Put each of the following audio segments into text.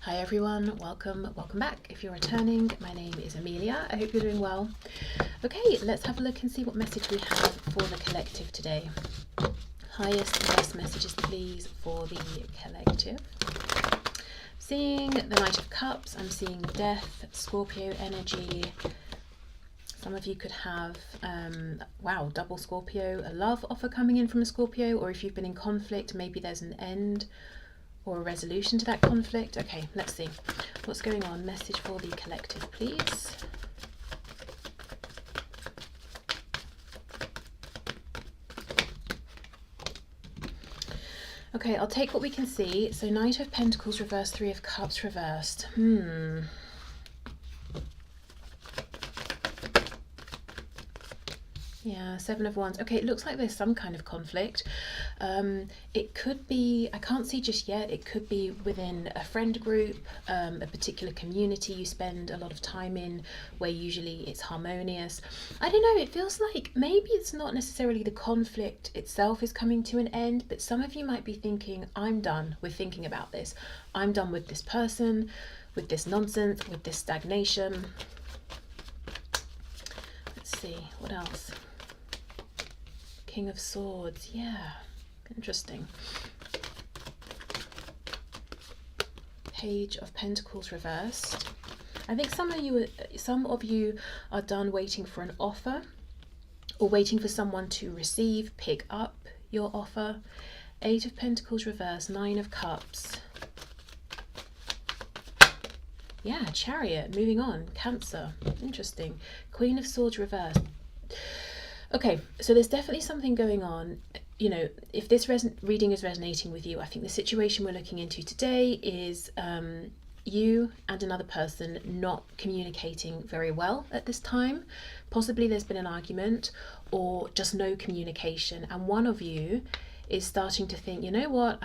Hi everyone, welcome back. If you're returning, my name is Amelia. I hope you're doing well. Okay, let's have a look and see what message we have for the collective today. Highest and best messages, please, for the collective. Seeing the Knight of Cups, I'm seeing Death, Scorpio energy. Some of you could have, wow, double Scorpio, a love offer coming in from a Scorpio, or if you've been in conflict, maybe there's an end or a resolution to that conflict. Okay, let's see what's going on. Message for the collective, please. Okay, I'll take what we can see. So Knight of Pentacles reversed, Three of Cups reversed. Yeah, Seven of Wands. Okay, it looks like there's some kind of conflict. It could be, I can't see just yet, it could be within a friend group, a particular community you spend a lot of time in, where usually it's harmonious. I don't know, it feels like maybe it's not necessarily the conflict itself is coming to an end, but some of you might be thinking, I'm done with thinking about this. I'm done with this person, with this nonsense, with this stagnation. Let's see, what else? King of Swords, yeah, interesting. Page of Pentacles reversed. I think some of you are done waiting for an offer, or waiting for someone to receive, pick up your offer. Eight of Pentacles reversed, Nine of Cups. Yeah, Chariot, moving on, Cancer, interesting. Queen of Swords reversed. Okay, so there's definitely something going on. You know, if this reading is resonating with you, I think the situation we're looking into today is you and another person not communicating very well at this time. Possibly there's been an argument or just no communication, and one of you is starting to think, you know what,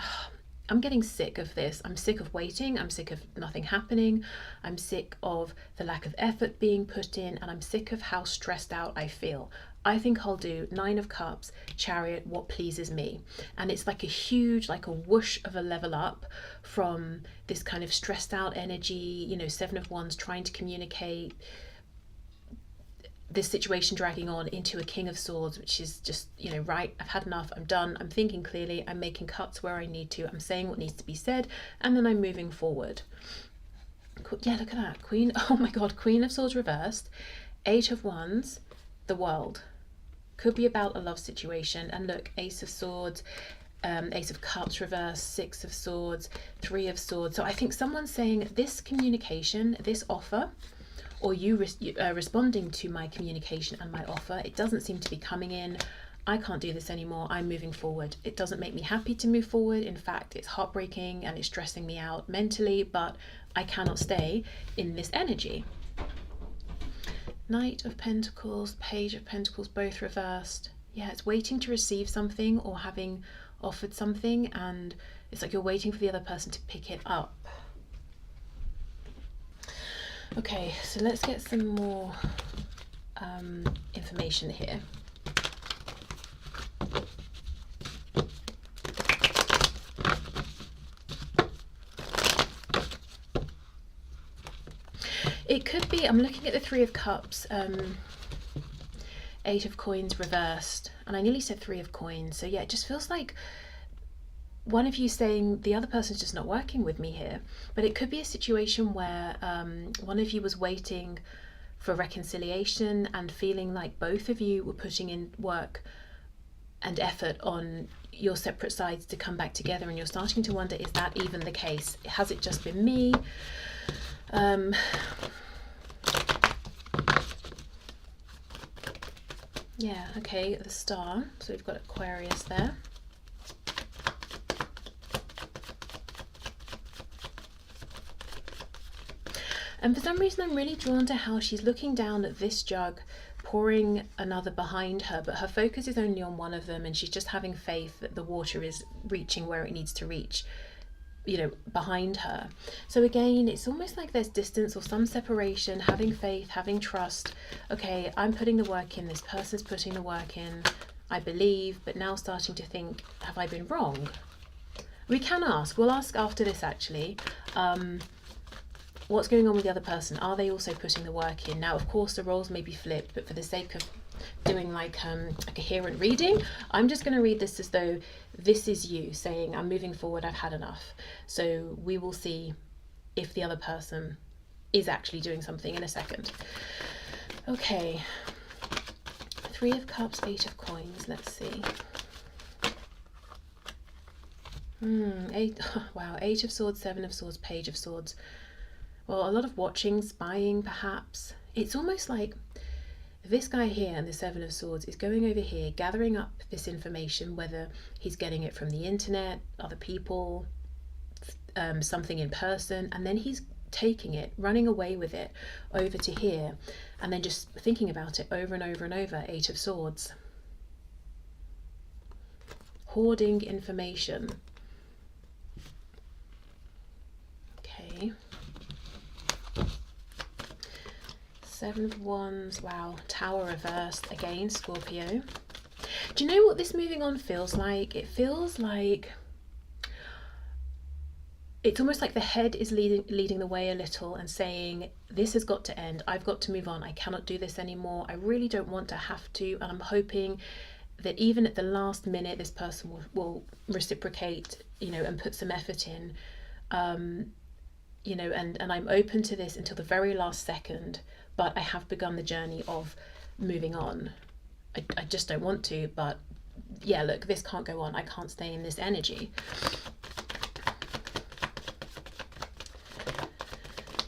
I'm getting sick of this. I'm sick of waiting. I'm sick of nothing happening. I'm sick of the lack of effort being put in, and I'm sick of how stressed out I feel. I think I'll do Nine of Cups, Chariot, what pleases me. And it's like a huge, like a whoosh of a level up from this kind of stressed out energy, you know, Seven of Wands trying to communicate, this situation dragging on, into a King of Swords, which is just, you know, right, I've had enough, I'm done, I'm thinking clearly, I'm making cuts where I need to, I'm saying what needs to be said, and then I'm moving forward. Yeah, look at that, Queen, oh my God, Queen of Swords reversed, Eight of Wands, the World. Could be about a love situation, and look, Ace of Swords, Ace of Cups reversed, Six of Swords, Three of Swords. So I think someone's saying this communication, this offer, or you responding to my communication and my offer, it doesn't seem to be coming in. I can't do this anymore. I'm moving forward. It doesn't make me happy to move forward. In fact, it's heartbreaking and it's stressing me out mentally, but I cannot stay in this energy. Knight of Pentacles, Page of Pentacles, both reversed. Yeah, it's waiting to receive something or having offered something, and it's like you're waiting for the other person to pick it up. Okay, so let's get some more information here. It could be, I'm looking at the Three of Cups, Eight of Coins reversed, and I nearly said Three of Coins. So yeah, it just feels like one of you saying the other person's just not working with me here. But it could be a situation where one of you was waiting for reconciliation and feeling like both of you were putting in work and effort on your separate sides to come back together, and you're starting to wonder, is that even the case? Has it just been me? Yeah, okay, the Star, so we've got Aquarius there. And for some reason I'm really drawn to how she's looking down at this jug, pouring another behind her, but her focus is only on one of them, and she's just having faith that the water is reaching where it needs to reach, you know, behind her. So again, it's almost like there's distance or some separation, having faith, having trust. Okay, I'm putting the work in, this person's putting the work in, I believe, but now starting to think, have I been wrong? We can ask, we'll ask after this actually. what's going on with the other person? Are they also putting the work in? Now, of course, the roles may be flipped, but for the sake of doing like a coherent reading, I'm just going to read this as though this is you saying, I'm moving forward, I've had enough. So we will see if the other person is actually doing something in a second. Okay, 3 of Cups, 8 of Coins, let's see. Wow, 8 of Swords, 7 of Swords, Page of Swords. Well, a lot of watching, spying perhaps. It's almost like this guy here and the 7 of Swords is going over here, gathering up this information, whether he's getting it from the internet, other people, something in person, and then he's taking it, running away with it over to here, and then just thinking about it over and over and over. 8 of Swords. Hoarding information. Okay. 7 of Wands, wow, Tower reversed, again, Scorpio. Do you know what this moving on feels like? It feels like, it's almost like the head is leading the way a little and saying, this has got to end, I've got to move on, I cannot do this anymore, I really don't want to have to, and I'm hoping that even at the last minute, this person will reciprocate, you know, and put some effort in, you know, and I'm open to this until the very last second, but I have begun the journey of moving on. I just don't want to, but yeah, look, this can't go on. I can't stay in this energy.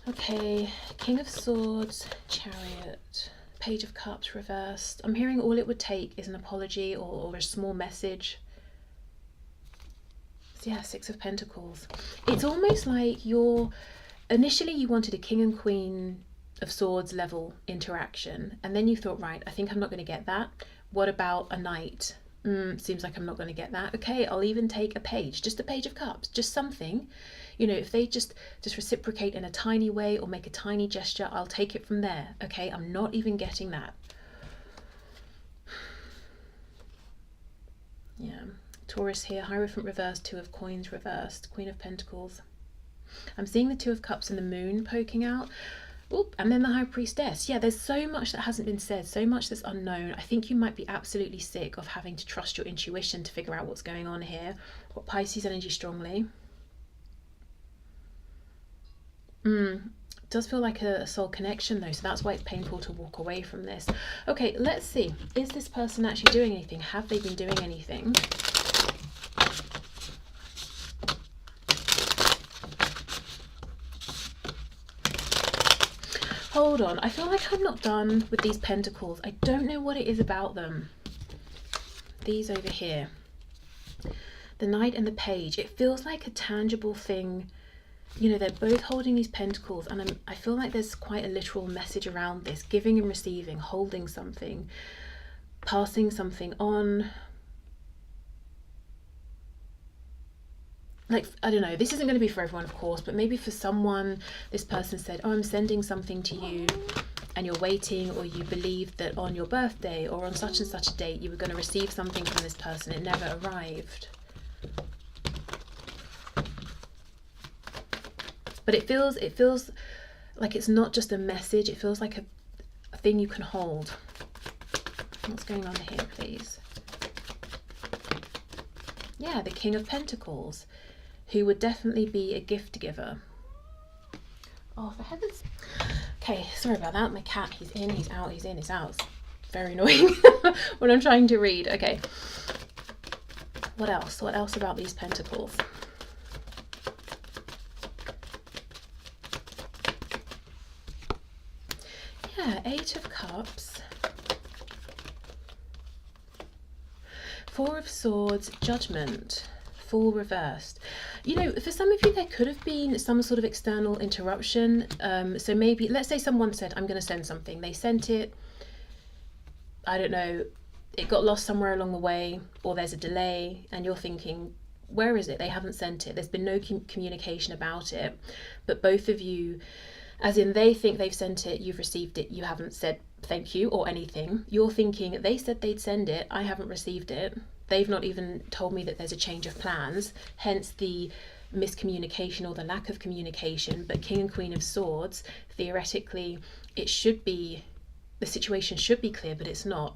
Okay, King of Swords, Chariot, Page of Cups reversed. I'm hearing all it would take is an apology or a small message. So yeah, 6 of Pentacles. It's almost like initially you wanted a King and Queen of Swords level interaction, and then you thought, right, I think I'm not going to get that. What about a Knight? Seems like I'm not going to get that. Okay, I'll even take a Page, just a Page of Cups, just something. You know, if they just reciprocate in a tiny way or make a tiny gesture, I'll take it from there. Okay, I'm not even getting that. Yeah, Taurus here, Hierophant reversed, 2 of Coins reversed, Queen of Pentacles. I'm seeing the 2 of Cups and the Moon poking out. Oop, and then the High Priestess. Yeah, there's so much that hasn't been said, so much that's unknown. I think you might be absolutely sick of having to trust your intuition to figure out what's going on here. Got Pisces energy strongly. It does feel like a soul connection though, so that's why it's painful to walk away from this. Okay, let's see. Is this person actually doing anything? Have they been doing anything? Hold on, I feel like I'm not done with these pentacles. I don't know what it is about them. These over here. The Knight and the Page. It feels like a tangible thing. You know, they're both holding these pentacles, and I feel like there's quite a literal message around this. Giving and receiving, holding something, passing something on. Like, I don't know, this isn't going to be for everyone, of course, but maybe for someone, this person said, oh, I'm sending something to you, and you're waiting, or you believed that on your birthday or on such and such a date you were going to receive something from this person. It never arrived. But it feels like it's not just a message, it feels like a thing you can hold. What's going on here, please? Yeah, the King of Pentacles, who would definitely be a gift giver. Oh, for heaven's... Okay, sorry about that. My cat, he's in, he's out, he's in, he's out. It's very annoying when I'm trying to read. Okay. What else? What else about these pentacles? Yeah, 8 of Cups. 4 of Swords, Judgment, Fool reversed. You know, for some of you, there could have been some sort of external interruption. So maybe, let's say someone said, I'm going to send something. They sent it, I don't know, it got lost somewhere along the way, or there's a delay, and you're thinking, where is it? They haven't sent it. There's been no communication about it. But both of you, as in they think they've sent it, you've received it, you haven't said thank you or anything. You're thinking, they said they'd send it, I haven't received it. They've not even told me that there's a change of plans, hence the miscommunication or the lack of communication, but King and Queen of Swords, theoretically, it should be, the situation should be clear, but it's not.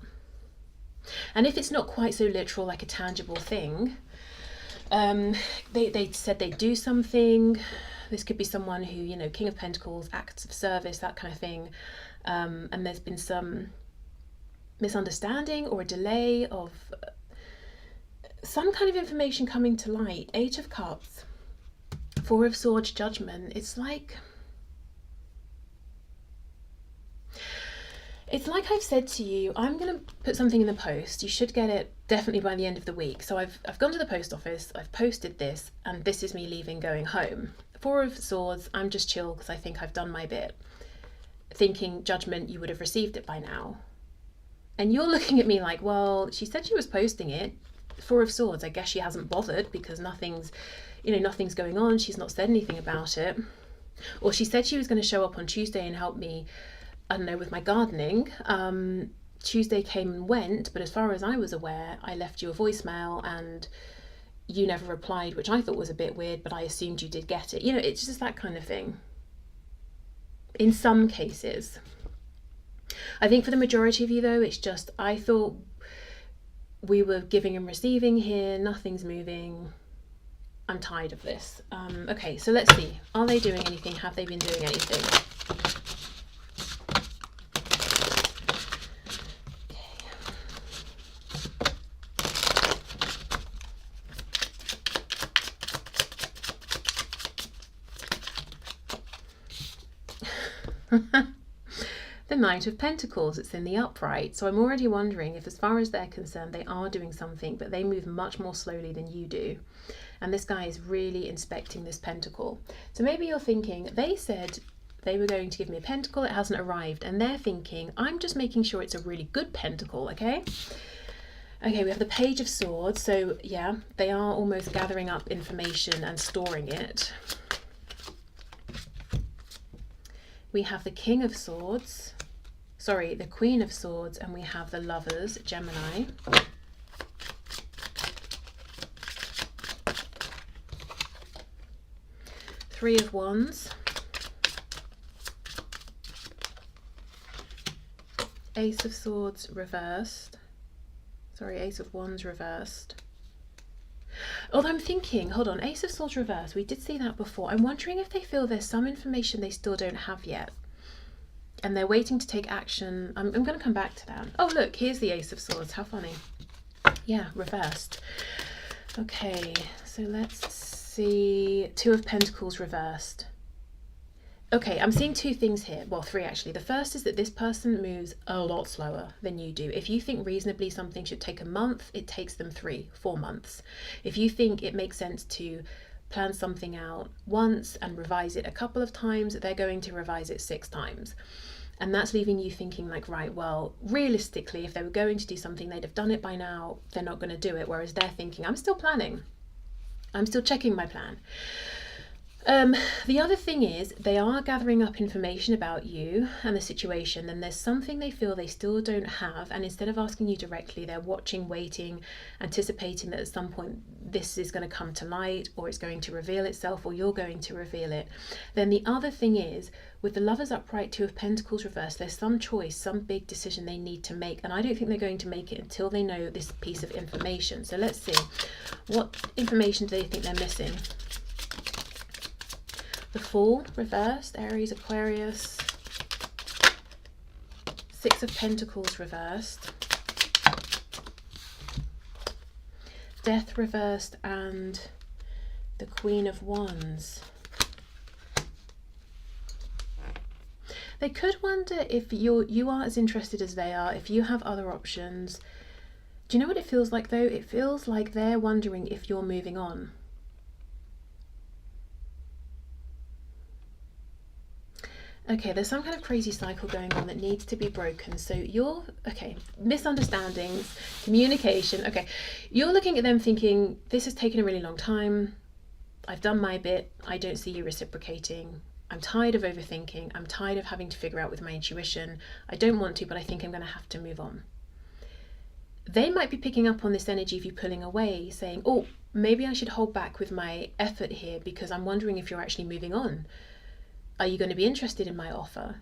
And if it's not quite so literal, like a tangible thing, they said they'd do something. This could be someone who, you know, King of Pentacles, acts of service, that kind of thing. And there's been some misunderstanding or a delay of some kind of information coming to light. 8 of Cups, 4 of Swords, Judgment. It's like I've said to you, I'm going to put something in the post. You should get it definitely by the end of the week. So I've gone to the post office, I've posted this, and this is me leaving, going home. 4 of Swords, I'm just chill because I think I've done my bit. Thinking, Judgment, you would have received it by now. And you're looking at me like, well, she said she was posting it. 4 of Swords, I guess she hasn't bothered because nothing's going on. She's not said anything about it. Or she said she was going to show up on Tuesday and help me, I don't know, with my gardening. Tuesday came and went, but as far as I was aware, I left you a voicemail and you never replied, which I thought was a bit weird, but I assumed you did get it. You know, it's just that kind of thing. In some cases. I think for the majority of you though, it's just, I thought we were giving and receiving here, nothing's moving. I'm tired of this. Okay, so let's see. Are they doing anything? Have they been doing anything? The Knight of Pentacles, it's in the upright. So I'm already wondering if, as far as they're concerned, they are doing something, but they move much more slowly than you do. And this guy is really inspecting this pentacle. So maybe you're thinking, they said they were going to give me a pentacle, it hasn't arrived. And they're thinking, I'm just making sure it's a really good pentacle, okay? Okay, we have the Page of Swords. So yeah, they are almost gathering up information and storing it. We have the King of Swords, sorry, the Queen of Swords, and we have the Lovers, Gemini. Three of Wands, Ace of Swords reversed, sorry, Ace of Wands reversed. Although I'm thinking, hold on, Ace of Swords reversed, we did see that before. I'm wondering if they feel there's some information they still don't have yet. And they're waiting to take action. I'm going to come back to that. Oh, look, here's the Ace of Swords. How funny. Yeah, reversed. Okay, so let's see. 2 of Pentacles reversed. Okay, I'm seeing 2 things here. Well, 3 actually. The first is that this person moves a lot slower than you do. If you think reasonably something should take a month, it takes them 3-4 months. If you think it makes sense to plan something out once and revise it a couple of times, they're going to revise it 6 times. And that's leaving you thinking like, right, well, realistically, if they were going to do something, they'd have done it by now. They're not going to do it. Whereas they're thinking, I'm still planning. I'm still checking my plan. The other thing is they are gathering up information about you and the situation, and there's something they feel they still don't have, and instead of asking you directly, they're watching, waiting, anticipating that at some point this is going to come to light, or it's going to reveal itself, or you're going to reveal it. Then the other thing is, with the Lovers upright, 2 of Pentacles reversed, there's some choice, some big decision they need to make, and I don't think they're going to make it until they know this piece of information. So let's see, what information do they think they're missing? The Fool reversed, Aries, Aquarius. 6 of Pentacles reversed. Death reversed, and the Queen of Wands. They could wonder if you are as interested as they are, if you have other options. Do you know what it feels like though? It feels like they're wondering if you're moving on. Okay, there's some kind of crazy cycle going on that needs to be broken. So you're, okay, misunderstandings, communication. Okay, you're looking at them thinking, this has taken a really long time. I've done my bit. I don't see you reciprocating. I'm tired of overthinking. I'm tired of having to figure out with my intuition. I don't want to, but I think I'm going to have to move on. They might be picking up on this energy of you pulling away, saying, oh, maybe I should hold back with my effort here, because I'm wondering if you're actually moving on. Are you going to be interested in my offer?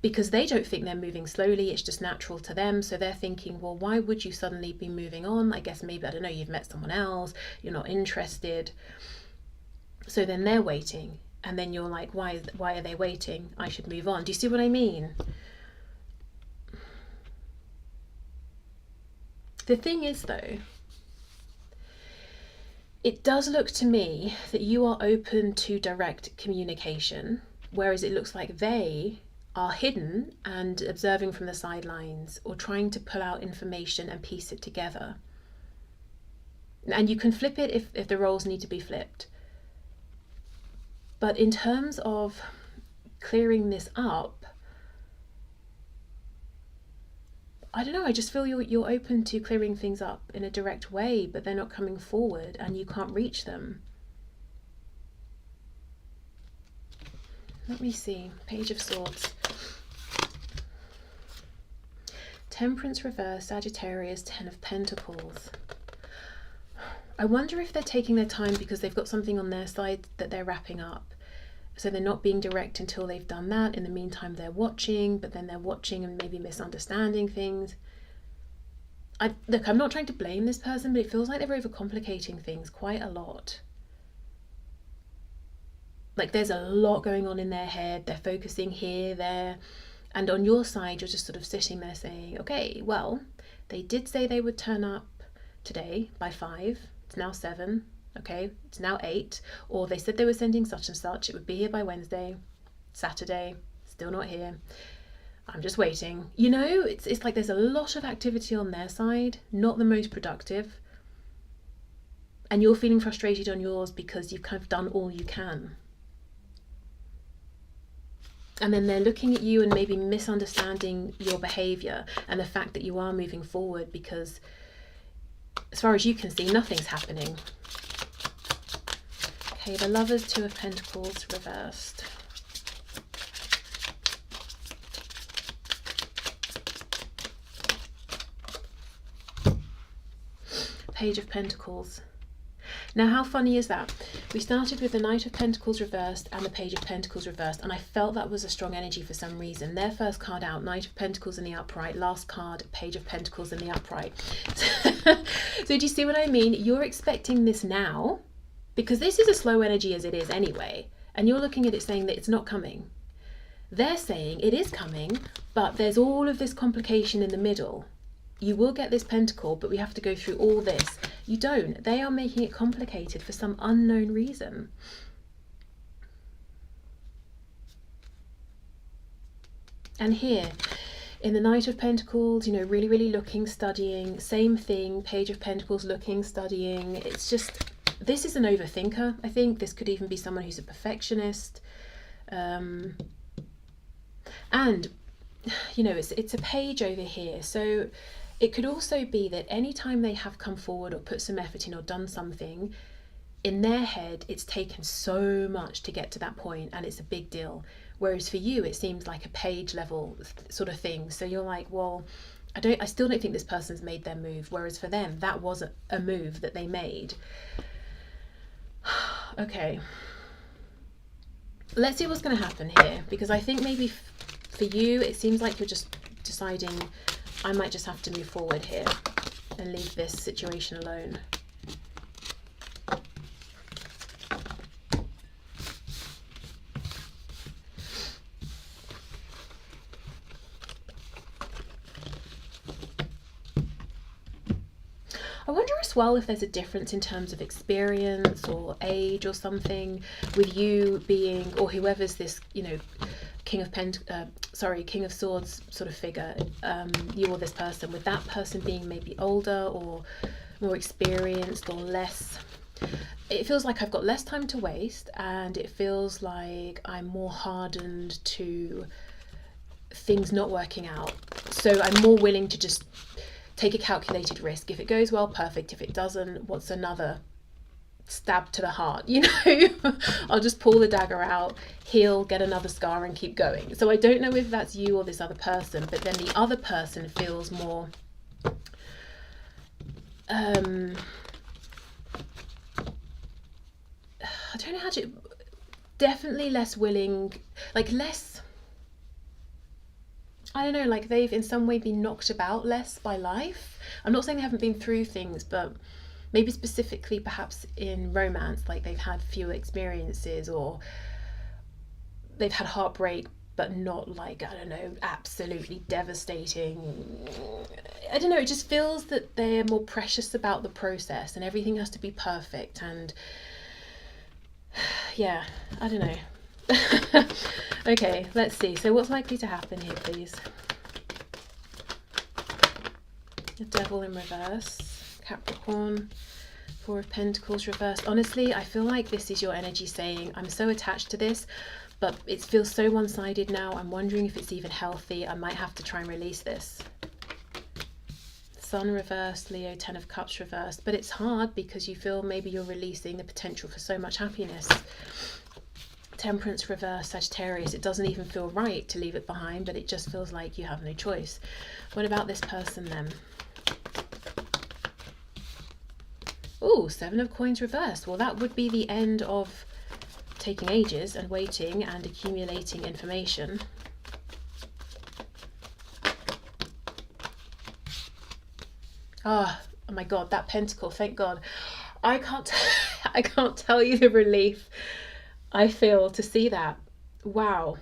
Because they don't think they're moving slowly, it's just natural to them. So they're thinking, well, why would you suddenly be moving on? I guess maybe, I don't know, you've met someone else, you're not interested. So then they're waiting. And then you're like, why are they waiting? I should move on. Do you see what I mean? The thing is, though, it does look to me that you are open to direct communication, whereas it looks like they are hidden and observing from the sidelines, or trying to pull out information and piece it together. And you can flip it if the roles need to be flipped. But in terms of clearing this up, I don't know, I just feel you're open to clearing things up in a direct way, but they're not coming forward and you can't reach them. Let me see. Page of Swords. Temperance reverse, Sagittarius, Ten of Pentacles. I wonder if they're taking their time because they've got something on their side that they're wrapping up. So they're not being direct until they've done that. In the meantime, they're watching, but then they're watching and maybe misunderstanding things. Look, I'm not trying to blame this person, but it feels like they're overcomplicating things quite a lot. Like there's a lot going on in their head. They're focusing here, there. And on your side, you're just sort of sitting there saying, okay, well, they did say they would turn up today by 5. It's now 7. Okay, it's now 8. Or they said they were sending such and such. It would be here by Wednesday. Saturday, still not here. I'm just waiting. You know, it's like there's a lot of activity on their side, not the most productive. And you're feeling frustrated on yours because you've kind of done all you can. And then they're looking at you and maybe misunderstanding your behavior and the fact that you are moving forward, because as far as you can see, nothing's happening. Okay, the Lovers, Two of Pentacles reversed. Page of Pentacles. Now, how funny is that? We started with the Knight of Pentacles reversed and the Page of Pentacles reversed, and I felt that was a strong energy for some reason. Their first card out, Knight of Pentacles in the upright. Last card, Page of Pentacles in the upright. So do you see what I mean? You're expecting this now, because this is a slow energy as it is anyway, and you're looking at it saying that it's not coming. They're saying it is coming, but there's all of this complication in the middle. You will get this pentacle, but we have to go through all this. You don't. They are making it complicated for some unknown reason. And here, in the Knight of Pentacles, you know, really, really looking, studying, same thing, Page of Pentacles, looking, studying. It's just, this is an overthinker, I think. This could even be someone who's a perfectionist. And, you know, it's a page over here. So it could also be that anytime they have come forward or put some effort in or done something, in their head, it's taken so much to get to that point and it's a big deal. Whereas for you, it seems like a page level sort of thing. So you're like, well, I still don't think this person's made their move. Whereas for them, that was a move that they made. Okay. Let's see what's going to happen here, because I think maybe for you, it seems like you're just deciding, I might just have to move forward here and leave this situation alone. I wonder as well if there's a difference in terms of experience or age or something with you being, or whoever's this, you know, King of Swords sort of figure, you or this person, with that person being maybe older or more experienced or less. It feels like I've got less time to waste, and it feels like I'm more hardened to things not working out. So I'm more willing to just take a calculated risk. If it goes well, perfect. If it doesn't, what's another stab to the heart, you know? I'll just pull the dagger out, heal, get another scar and keep going. So I don't know if that's you or this other person, but then the other person feels more I don't know how to, definitely less willing, like less, I don't know, like they've in some way been knocked about less by life. I'm not saying they haven't been through things, but maybe specifically perhaps in romance, like they've had fewer experiences, or they've had heartbreak, but not like, I don't know, absolutely devastating. I don't know, it just feels that they're more precious about the process and everything has to be perfect. And yeah, I don't know. Okay, let's see. So what's likely to happen here, please? The Devil in reverse, Capricorn, Four of Pentacles reversed. Honestly, I feel like this is your energy saying, I'm so attached to this, but it feels so one-sided now. I'm wondering if it's even healthy. I might have to try and release this. Sun reversed, Leo, Ten of Cups reversed. But it's hard because you feel maybe you're releasing the potential for so much happiness. Temperance reversed, Sagittarius. It doesn't even feel right to leave it behind, but it just feels like you have no choice. What about this person then? Oh, Seven of Coins reversed. Well, that would be the end of taking ages and waiting and accumulating information. Oh my God, that pentacle, thank God. I can't tell you the relief I feel to see that. Wow.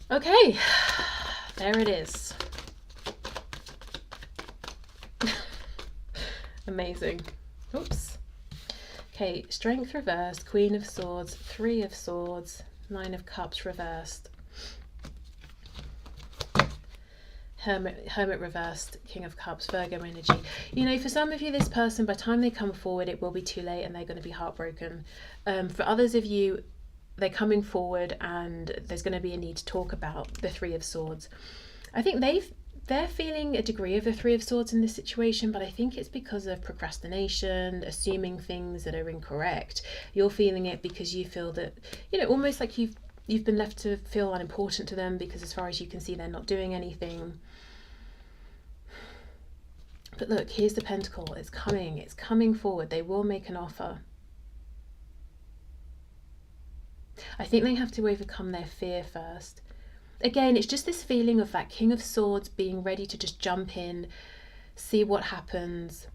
Okay, there it is. Amazing. Oops. Okay, Strength reversed, Queen of Swords, Three of Swords, Nine of Cups reversed, Hermit reversed, King of Cups, Virgo energy. You know, for some of you, this person, by the time they come forward, it will be too late and they're going to be heartbroken. For others of you, they're coming forward and there's going to be a need to talk about the Three of Swords. I think they're feeling a degree of the Three of Swords in this situation, but I think it's because of procrastination, assuming things that are incorrect. You're feeling it because you feel that, you know, almost like you've been left to feel unimportant to them, because as far as you can see, they're not doing anything. But look, here's the Pentacle. It's coming forward. They will make an offer. I think they have to overcome their fear first. Again, it's just this feeling of that King of Swords being ready to just jump in, see what happens,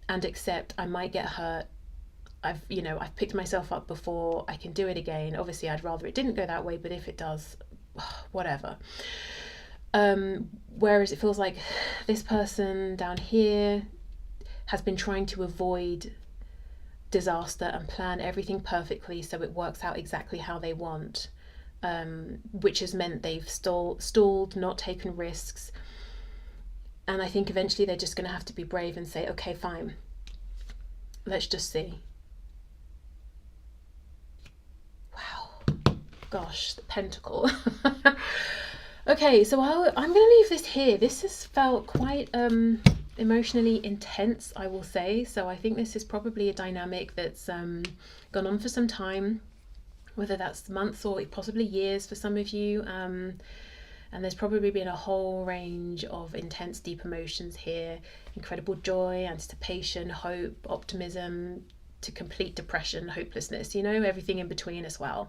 and accept I might get hurt. I've picked myself up before, I can do it again. Obviously, I'd rather it didn't go that way, but if it does, whatever. Whereas it feels like this person down here has been trying to avoid disaster and plan everything perfectly so it works out exactly how they want. Which has meant they've stalled, not taken risks. And I think eventually they're just going to have to be brave and say, okay, fine, let's just see. Wow. Gosh, the Pentacle. Okay, so I'm going to leave this here. This has felt quite emotionally intense, I will say. So I think this is probably a dynamic that's gone on for some time, whether that's months or possibly years for some of you. And there's probably been a whole range of intense, deep emotions here. Incredible joy, anticipation, hope, optimism, to complete depression, hopelessness, you know, everything in between as well.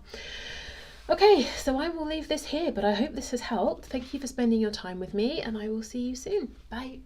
Okay, so I will leave this here, but I hope this has helped. Thank you for spending your time with me, and I will see you soon. Bye.